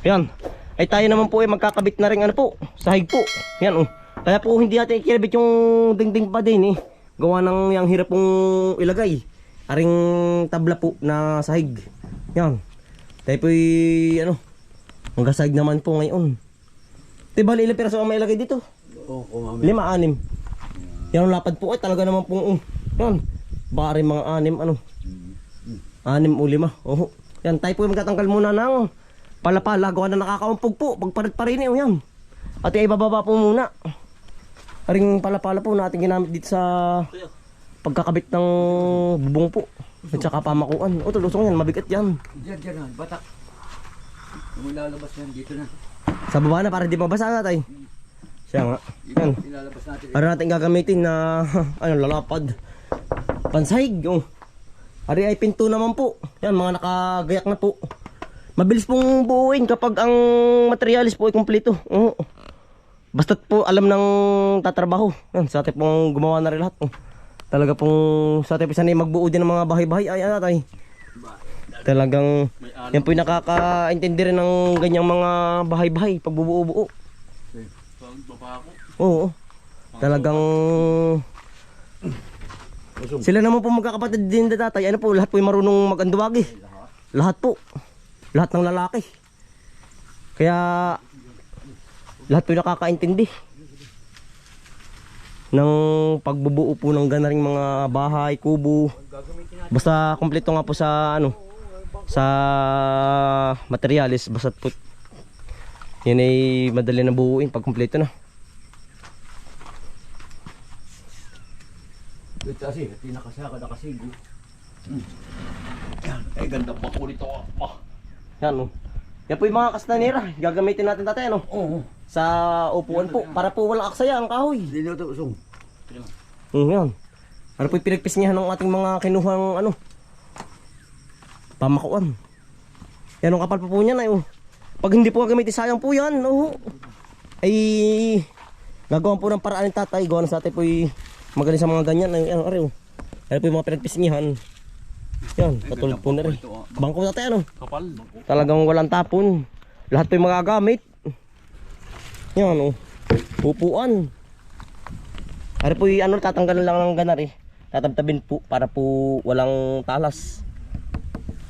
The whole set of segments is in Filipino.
Yan. Ay tayo naman po ay magkakabit na rin ano po, sahig po. Yan oh. Kaya po hindi natin ikilabit yung dingding pa din eh. Gawa ng yang hirap pong ilagay. Aring tabla po na sahig. Yan. Tayo po ano, magkasahig naman po ngayon. Diba ilang piraso ang mailagay dito? Oo, 5, 6. Yan ang lapad po ay talaga naman pong yan. Baka rin mga 6 ano. 6 o 5. Oh. Yan tayo po magtatanggal muna ng palapala. Gawa na nakakaumpog po. Pagparit-parin eh. Yan. At ibababa po muna. Aring palapala po natin ginamit dito sa pagkakabit ng bubong po. At saka pamakuan. O tulusong yan. Mabigat yan. Diyan, batak. Lalabas yan dito na. Sa baba na para di mabasa natin. Siya nga. Yan. Ilalabas natin. Para natin gagamitin na ano, lalapad. Pansahig. Oh. Ari ay pinto naman po. Yan, mga nakagayak na po. Mabilis pong buuin kapag ang materialis po ay kumpleto. Basta't po alam ng tatrabaho. Yan, sa atin pong gumawa na rin lahat. Talaga pong sa atin sanay magbuo din ng mga bahay-bahay. Ay, atay. Talagang yan po yung nakakaintindi rin ng ganyang mga bahay-bahay pagbubuo-buo. Oo. Talagang sila naman po magkakapatid din na tatay. Ano po, lahat po yung marunong mag-anduwagi. Lahat po. Lahat ng lalaki. Kaya lahat po yung nakakaintindi ng pagbubuo po ng ganaring mga bahay, kubo. Basta kumpleto nga po sa ano, sa materialis. Basta po yan ay madali na buuin pag kumpleto na. Ito kasi, tinakasaka na kasi. Ay, ganda pa po nito. Yan oh. Yan po yung mga kastanera. Gagamitin natin tatay ano? Oo. Sa upuan po. Para po walang aksaya ang kahoy. Hindi na ito usong. Yan. Ano po yung pinagpisngihan ng ating mga kinuhang ano? Pamakuan. Yan ang kapal po niyan ay oh. Pag hindi po gagamitin sayang po yan. Oh. Ay gagawin po ng paraan ng tatay. Gawa na sa atin po magaling sa mga ganyan. Ay, ano oh. Ano po yung mga pinagpisngihan. Yan, katulad po na rin. Bangko tatay ano? Kapal. Talagang walang tapon. Lahat po yung magagamit. Yan oh. Upuan. Ano po yung ano, tatanggalan lang ng ganar eh. Tatabtabin po para po walang talas.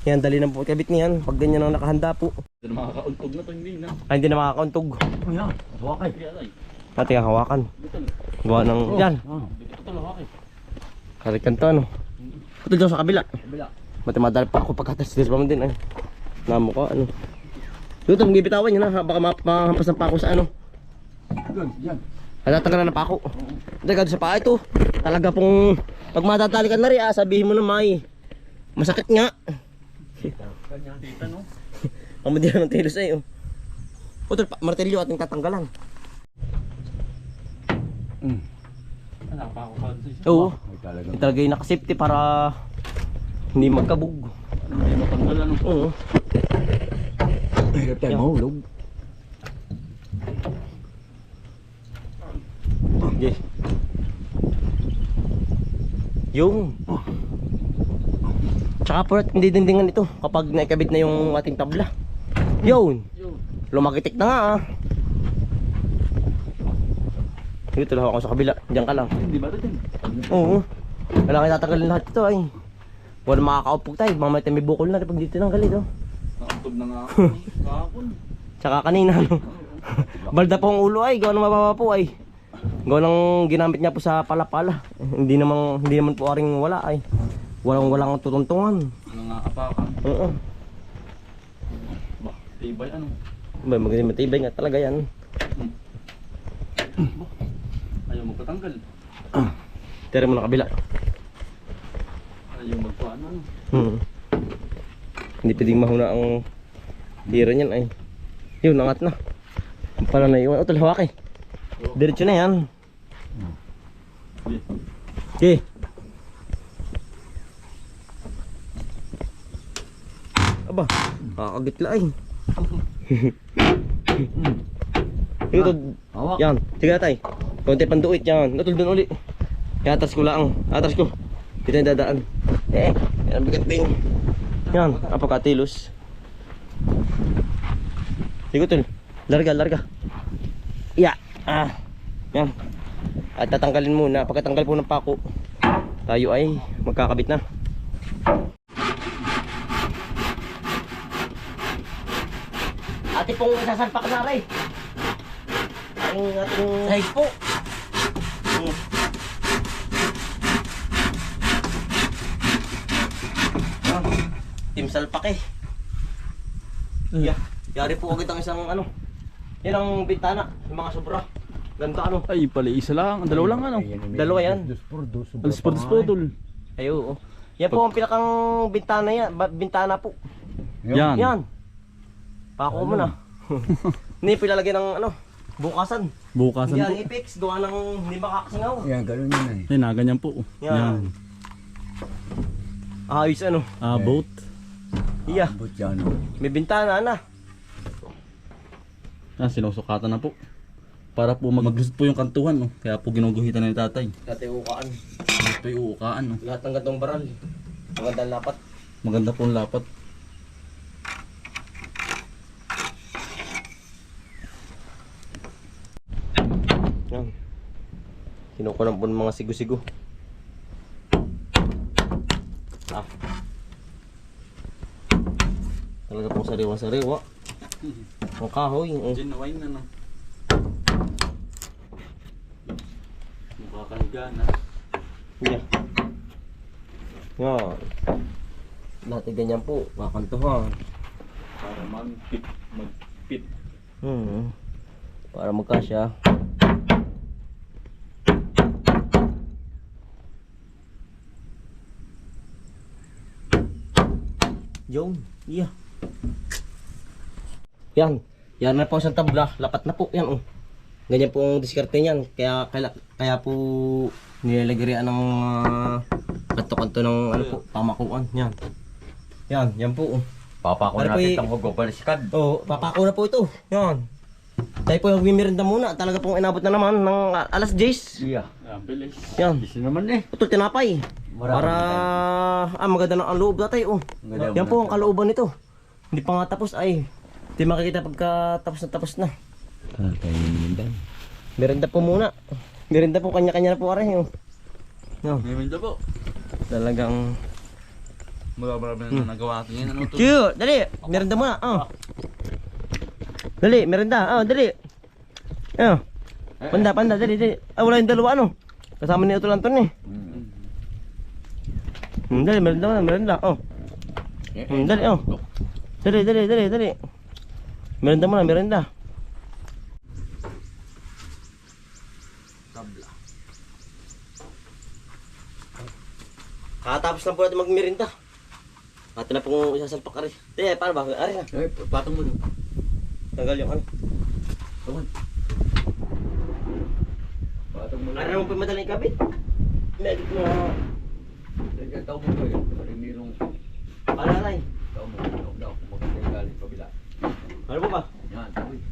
Yan, dali na po kabit niyan. Pag ganyan ang nakahanda po. Hindi na makakauntog na ito, hindi na. Ay, hindi na makakauntog. Ayan, hawakay. Pati ang hawakan. Gawa ng, yan. Ito, hawakay. Karikan to ano. Ito dyan sa kabila. Kabila. Mati madali pa ako pagkatastis pa man din ay. Namo ko ano. Dito, magibitawan nyo na. Baka mahampas ng pako sa ano. Doon, yan. Natatanggalan na pako. Teka, sa paa ito. Talaga pong, pag matatalikan na rin sabihin mo na may masakit nga. Kanyang tita, no? Ang madira ng telos ay. Utol, martilyo ating tatanggalan. Napako pa ito siya. Oo. Talaga. Italagay na safety para hindi magkabog. Hindi matanggal, ano? Oo. Hirap tayo mahulog. Okay. Yung. Tsaka po hindi dindingan ito kapag naikabit na yung ating tabla. Yun. Lumakitik na nga ah. Dito lang ako sa kabila. Diyan ka lang. Hindi ba ito din? Oo. Wala kayo tatanggalin lahat ito ay. Wala makakaupog tayo. Mamaya tayo may bukol na rin pag dito lang galit oh. Nakauntog na nga ako. Kahapon. Tsaka kanina no. Balda po ang ulo ay. Gawa ng mababa po ay. Gawa ng ginamit niya po sa palapala. Hindi naman po aring wala ay. Walang tutuntungan. Nangangapakan. Oo. Ba, tibay ano? Ba, magandang matibay nga talaga yan. Ayaw magpatanggal. Tira mo na kabila. Ayaw magpaano ano? Hindi pwedeng mahuna ang tira niyan ay. Yun, angat na. Pala na iwan. O, talhawak eh. Diretso na yan. Okay. Aba, kakagitla ay. Ito, Hawak. yan. Sige na tayo. Konti panduit yan. Natul doon uli. Atras ko lang. Atras ko. Dito yung dadaan. Yan, bigat din. Yan, apakatilos. Sige tol. Larga. Iya. Yan. At tatanggalin muna. Pagkatanggal po ng pako, tayo ay magkakabit na. Ate pong sasalpak na rin. Ang ating size po. Team salpak eh. Yeah. Yari po agad ang isang ano. Yan ang bintana, yung mga sobra. Ganda ano. Ay, pala isa lang. Ang dalawa lang ano. Dalawa yan. Alas pa dul. Ay oo. Yan po ang pinakang bintana yan. Bintana po. Yan. Yan. Pako mo na. Hindi pilalagyan ng ano. Bukasan. Bukasan Yan po. ipix. Gawa ng hindi makakasingaw. Yan, ganun yun eh. Yan, ganyan po. Yan. Ayos ano. Boat. Iya. Abot yan o. May bintana na. Yan, sinusukatan na po. Para po maglusot po yung kantuhan, no? Kaya po ginuguhitan na ni tatay. Dati ukaan. Ito yung uukaan, no? Lahat ng gantong baral. Magandang lapat. Maganda po ang lapat. Yan. Kinukunan po ng mga sigo-sigo. Talaga pong sariwa-sariwa. Ang kahoy. Gin na wine na, no? Mukha kang gana. Yeah. Yan. Lahat ay ganyan po. Kakantuhan. Para magpit. Para magkasya. Yung. Yeah. Yan. Yan na po sa tabla. Lapat na po. Yan oh. Ganyan po ang diskarte niyan. Kaya po nilalagyan ng kanto-kanto ng ano po, pamakuan. Yan. Yan po. Papako Para po natin y- itang hugo-baliskad. Oh, papako na po ito. Yan. Tayo po magmimiranda muna. Talaga pong inabot na naman ng alas 10. Iya. Bilis. Yan. Isa naman eh. Putol tinapay. Para maganda na ang loob natin oh. Ganda- Yan po ang kalooban nito. Hindi pa nga tapos ay. Hindi makikita pagka tapos na. Merenda po muna. Merenda po kanya-kanya na po aray oh. Yan. Ngayon po. Talagang Marami na nagawa natin yan. Ano to? Chiyo, dali. Merenda muna. Oh. Dali, merenda. Oh, dali. Oh. Panda, dali. Wala yung dalawa ano. Kasama ni Utol Anton eh. Dali, merenda. Oh. Dali, oh. Dali. Merenda muna, merenda. Kakatapos na po natin magmerenda. Ate na pong isasalpak ka rin. Paano ba? Ari na. Eh, patong mo doon. Tanggal yung ano. Patong mo Ari na mo po madaling kabit. Medyo na. Tao mo doon. Marimilong. Palaray. Tao mo. Daw. Kung maganda yung galing kabila. Ano po ba? Yan. Tao eh.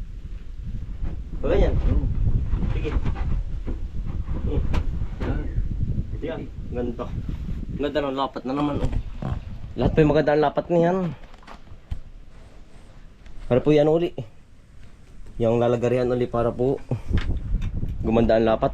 Ba ganyan? Sige. Yan. Yan. Ganda. Ganda ng lapat na naman. Oh. Lahat po yung maganda ang lapat niyan. Para po yan uli. Yung lalagarihan uli para po gumanda ang lapat.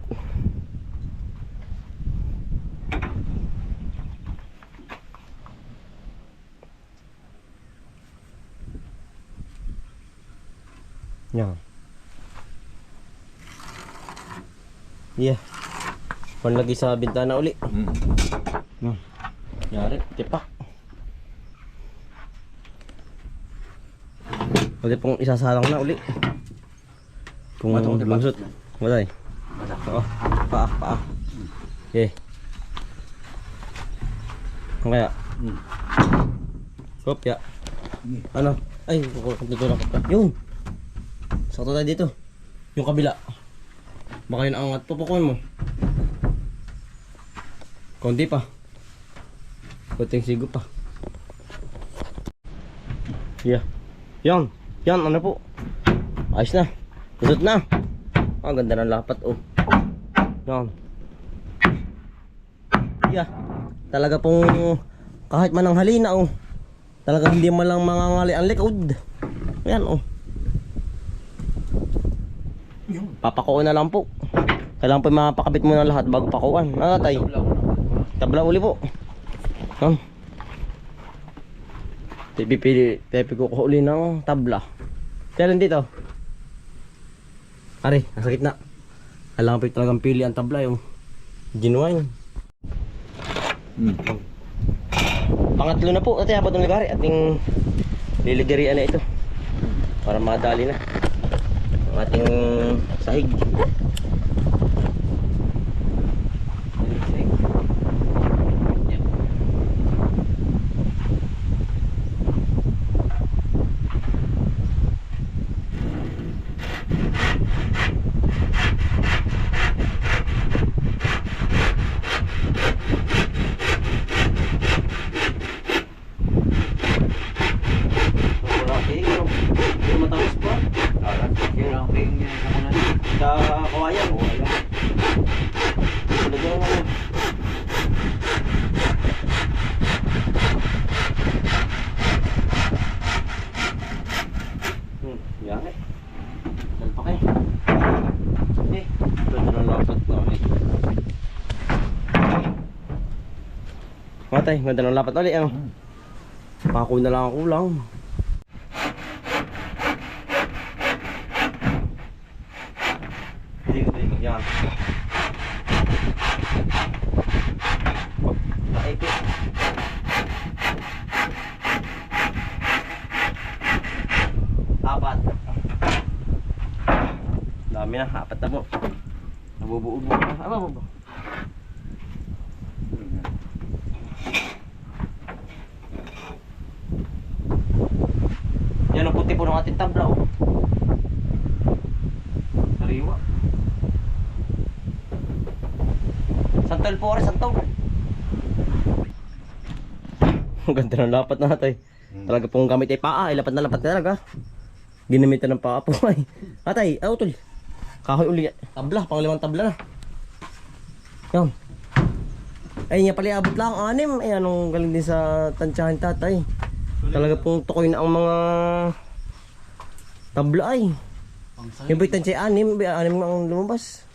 Yan. Yeah. Panlagi sa bintana uli. Yari, tipak. Pwede pong isasalang na uli. Kung lumusot. Walay. Oo. Paa. Okay. Kaya. Kopya. Ano? Ay, tutulak ko pa. Yun. Sakto tayo dito. Yung kabila. Baka yun angat. Pupukuin mo. Konti pa. Kunting sigo pa. Yeah. Yan. Yan, ano po. Ayos na. Lusot na. Ang ganda ng lapat, oh. Yan. Yeah. Talaga pong kahit man ang halina, oh. Talaga hindi man lang mangangali ang likod. Yan, oh. Papakuan na lang po. Kailangan po mapakabit muna lahat bago pakuan. Ano tay? Tabla uli po. Tepi ko uli ng tabla. Kailan dito? Ari, nasa gitna. Kailangan po talagang pili ang tabla yung genuine. Pangatlo na po. Ate, abot ng ligari. Ating liligarian na ito. Para madali na ang ating sahig. Matay, ganda ng lapat ulit. Pako na lang ang kulang. Yan. Naipit. Apat. Dami na, apat na po. Nabubuo-buo na. Ano ba? Yan ang puti po ng ating tabla, oh. Sariwa. Santol po, oras, santol. Ang ganda ng lapat na atay. Talaga pong gamit ay paa, ay lapat na lapat talaga. Ginamitan ng paa po ay. Atay, tol. Kahoy uli. Tabla, panglimang tabla na. Yan. Ay, niya pala abot lang, 6. Ay, anong galing din sa tansyahan tatay. Talaga pong tukoy na ang mga tabla ay. Yung ba'y tansya 6 ang lumabas.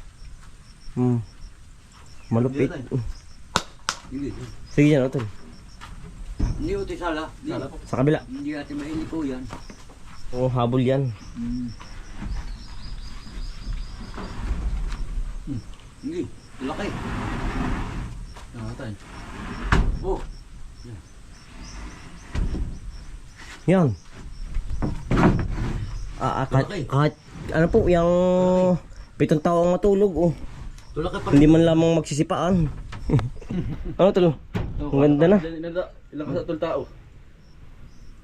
Malupit. Sige dyan, tol. Hindi ito sala. Sa kabila. Hindi natin mahili po yan. Oo, habol yan. Hindi, laki. Namatay. Oh, Yan. Kahit ano po, yung 7 tao ang matulog, oh. tulaki pa. Hindi man lamang magsisipaan. Ano tol? Ang ganda na. Ilang kasatol tao?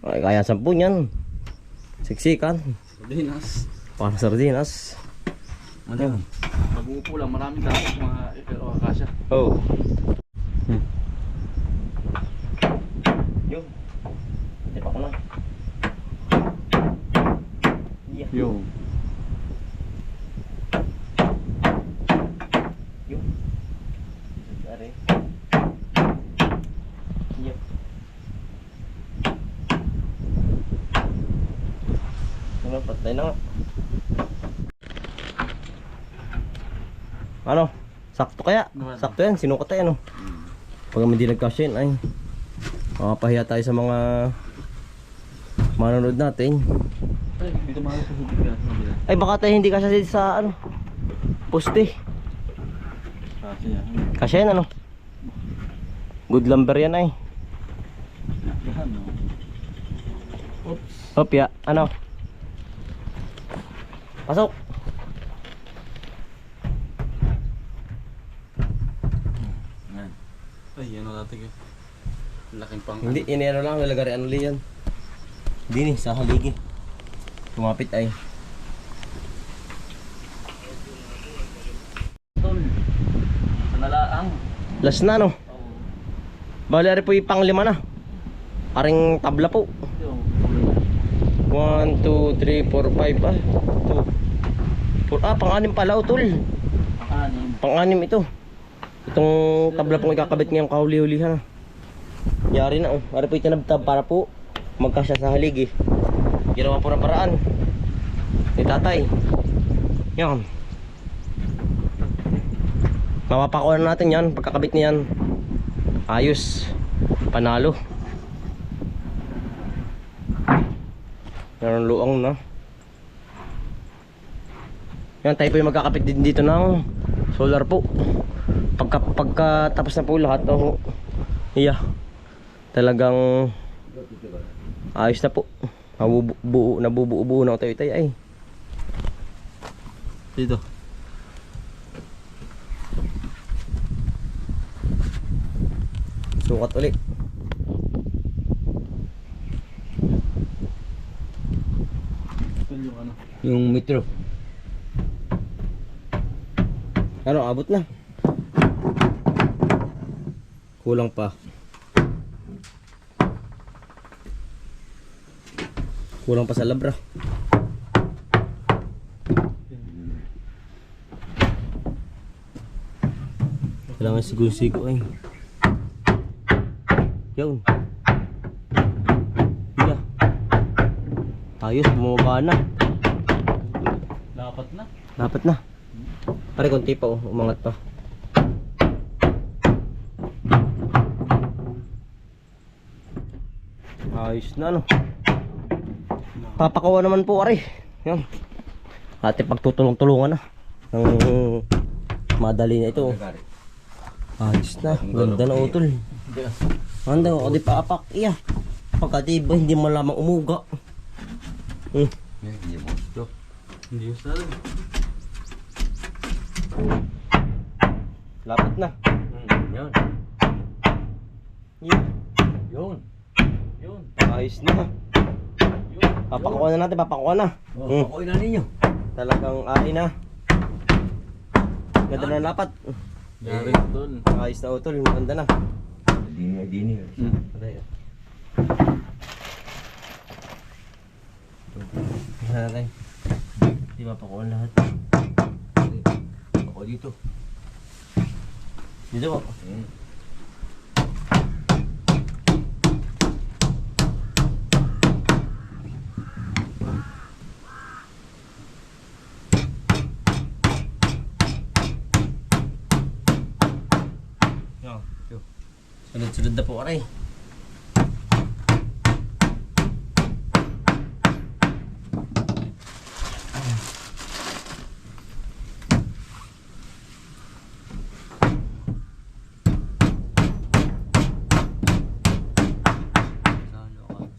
Ay, kaya 10 yan. Siksikan. Sardinas. Para sardinas. Ano? Pag uupo lang, maraming tao. Mga ipero akasya. Oh. Yun. Tipa ko na. Yeah. Yung. Yun. Sorry. Yep. Ano, patay na nga. Ano? Sakto kaya? Sakto yan, sinukat tayo ano? Pag hindi nagkasya yun ay makapahiya tayo sa mga manonood natin. Ay, dito mga susubig ka. Ay baka tayo hindi kasya sa ano poste. Kasi yan. Kasya yan ano? Good lumber yan ay. Yan, no? Oops. Hopya, ano? Pasok. Yan. Ay, yan o natin yun. Laking pang... Hindi, inero lang, lalagari ano li yan. Hindi ni, sa haligi. Tumapit ay. Tol. Sa nalaang. Last na no? Bali ari po yung pang-5 na. Aring tabla po. Yung. 1, 2, 3, 4, 5 ah. 2. Pang-6 pala o tol. Pang-anim. Pang-6 ito. Itong tabla pong ikakabit ngayong kahuli-hulihan. Yari na oh. Ari po itinabtab para po magkasya sa haligi. Ginawa po ng paraan ni tatay. Yan. Mapapakuha na natin yan. Pagkakabit niyan, ayos. Panalo. Yan ang luang na. Yan, tayo po yung magkakapit din dito ng solar po. Pagkatapos na po lahat, oh, iya, talagang ayos na po. Nabubuo na tayo ay. Dito. Sukat ulit. Ito yung ano. Yung metro. Ano, abot na. Kulang pa. Kulang pa sa labra. Kailangan sigo-sigo ay. Yun. Iya. Ayos, bumaba na. Dapat na. Dapat na. Pare, konti pa, oh, umangat pa. Ayos na, no. Papakawa naman po, pare. Yan. Ate, pagtutulong-tulungan na. Ang madali na ito. Ayos na. Ganda na, utol. Handa ko, di pa apak. Iya. Pagkatiba, hindi mo lamang umuga. Hindi mo ito. Hindi yung sarap. Lapit na. Yun. Yun. Yun. Yun. Ayos na. Papakuha na natin, papakuha na. Pakuin na ninyo. Talagang ain na. Ganda na lapat. Yari doon. Ayos na utol, maganda na. Dini. Patay. Ano tayo? Di mapakuha lahat. Ako dito. Dito po. Sunod-sunod na po, aray.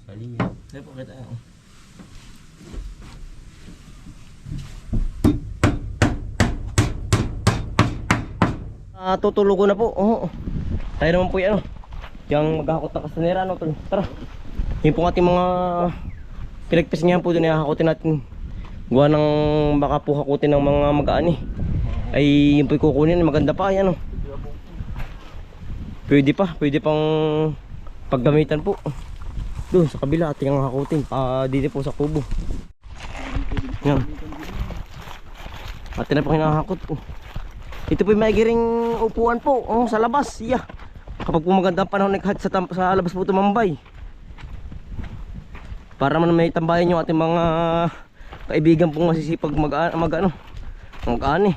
Sa linya. Dito po kita. Tutulog ko na po. Oo. Tayo naman po yan. Yung maghahakot ng kastanera. Ano, tol. Tara. Yung po ating mga pinagpis niya po doon. Hakutin natin. Gawa ng baka po hakutin ng mga mag-aani. Ay yung po kukunin. Maganda pa. Yan. Pwede pa. Pwede pang paggamitan po. Doon sa kabila ating ang hakutin. Dito po sa kubo. Yan. Atin na po hinahakot po. Ito po yung maigiring upuan po, oh, sa labas. Yeah. Kapag po magandang panahon naghat sa labas po tumambay. Para man may tambayan yung ating mga kaibigan pong masisipag mag-ani.